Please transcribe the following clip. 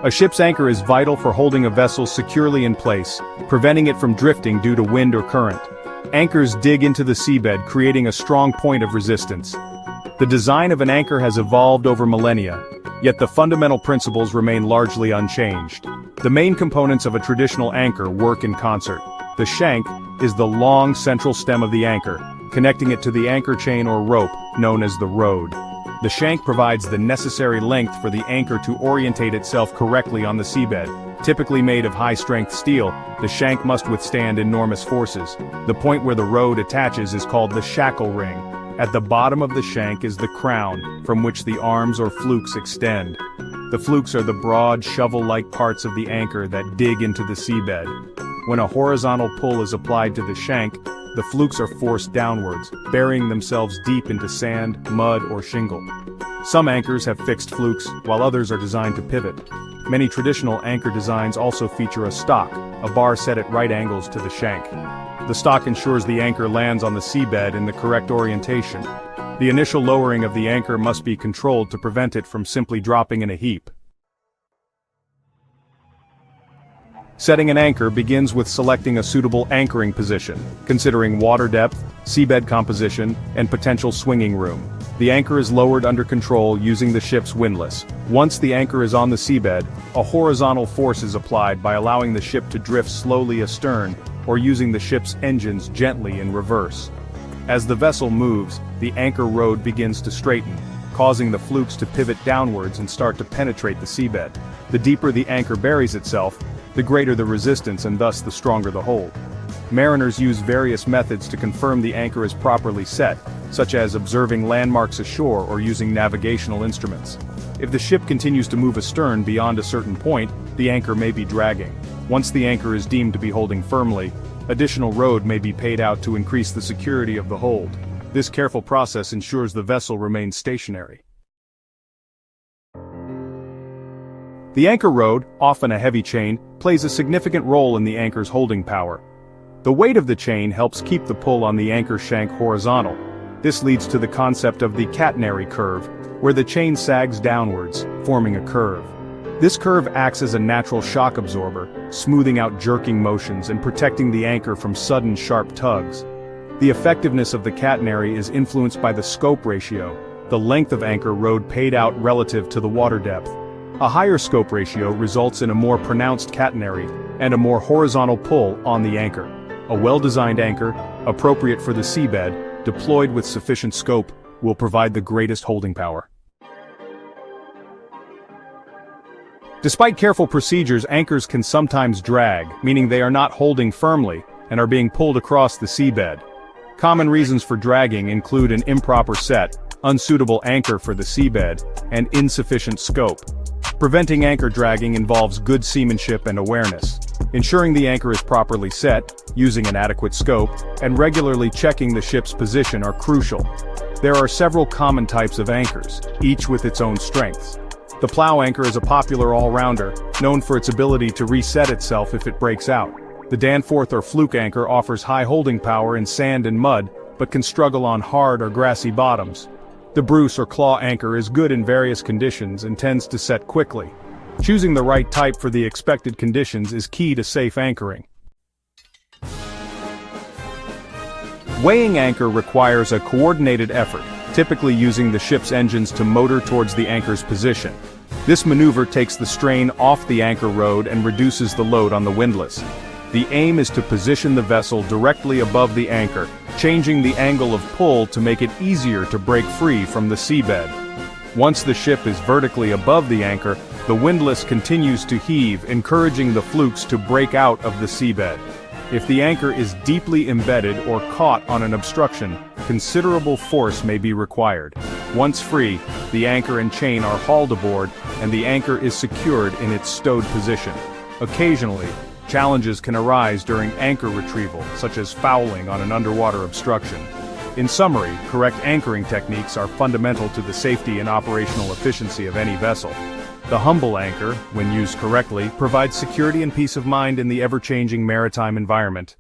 A ship's anchor is vital for holding a vessel securely in place, preventing it from drifting due to wind or current. Anchors dig into the seabed, creating a strong point of resistance. The design of an anchor has evolved over millennia, yet the fundamental principles remain largely unchanged. The main components of a traditional anchor work in concert. The shank is the long central stem of the anchor, connecting it to the anchor chain or rope, known as the rode. The shank provides the necessary length for the anchor to orientate itself correctly on the seabed. Typically made of high-strength steel, the shank must withstand enormous forces. The point where the rode attaches is called the shackle ring. At the bottom of the shank is the crown, from which the arms or flukes extend. The flukes are the broad, shovel-like parts of the anchor that dig into the seabed. When a horizontal pull is applied to the shank, the flukes are forced downwards, burying themselves deep into sand, mud, or shingle. Some anchors have fixed flukes, while others are designed to pivot. Many traditional anchor designs also feature a stock, a bar set at right angles to the shank. The stock ensures the anchor lands on the seabed in the correct orientation. The initial lowering of the anchor must be controlled to prevent it from simply dropping in a heap. Setting an anchor begins with selecting a suitable anchoring position, considering water depth, seabed composition, and potential swinging room. The anchor is lowered under control using the ship's windlass. Once the anchor is on the seabed, a horizontal force is applied by allowing the ship to drift slowly astern, or using the ship's engines gently in reverse. As the vessel moves, the anchor rode begins to straighten, causing the flukes to pivot downwards and start to penetrate the seabed. The deeper the anchor buries itself, the greater the resistance and thus the stronger the hold. Mariners use various methods to confirm the anchor is properly set, such as observing landmarks ashore or using navigational instruments. If the ship continues to move astern beyond a certain point, the anchor may be dragging. Once the anchor is deemed to be holding firmly, additional rode may be paid out to increase the security of the hold. This careful process ensures the vessel remains stationary. The anchor rode, often a heavy chain, plays a significant role in the anchor's holding power. The weight of the chain helps keep the pull on the anchor shank horizontal. This leads to the concept of the catenary curve, where the chain sags downwards, forming a curve. This curve acts as a natural shock absorber, smoothing out jerking motions and protecting the anchor from sudden sharp tugs. The effectiveness of the catenary is influenced by the scope ratio, the length of anchor rode paid out relative to the water depth. A higher scope ratio results in a more pronounced catenary and a more horizontal pull on the anchor. A well-designed anchor, appropriate for the seabed, deployed with sufficient scope, will provide the greatest holding power. Despite careful procedures, anchors can sometimes drag, meaning they are not holding firmly and are being pulled across the seabed. Common reasons for dragging include an improper set, unsuitable anchor for the seabed, and insufficient scope. Preventing anchor dragging involves good seamanship and awareness. Ensuring the anchor is properly set, using an adequate scope, and regularly checking the ship's position are crucial. There are several common types of anchors, each with its own strengths. The plow anchor is a popular all-rounder, known for its ability to reset itself if it breaks out. The Danforth or fluke anchor offers high holding power in sand and mud, but can struggle on hard or grassy bottoms. The Bruce or claw anchor is good in various conditions and tends to set quickly. Choosing the right type for the expected conditions is key to safe anchoring. Weighing anchor requires a coordinated effort, typically using the ship's engines to motor towards the anchor's position. This maneuver takes the strain off the anchor rode and reduces the load on the windlass. The aim is to position the vessel directly above the anchor, changing the angle of pull to make it easier to break free from the seabed. Once the ship is vertically above the anchor, the windlass continues to heave, encouraging the flukes to break out of the seabed. If the anchor is deeply embedded or caught on an obstruction, considerable force may be required. Once free, the anchor and chain are hauled aboard, and the anchor is secured in its stowed position. Occasionally, challenges can arise during anchor retrieval, such as fouling on an underwater obstruction. In summary, correct anchoring techniques are fundamental to the safety and operational efficiency of any vessel. The humble anchor, when used correctly, provides security and peace of mind in the ever-changing maritime environment.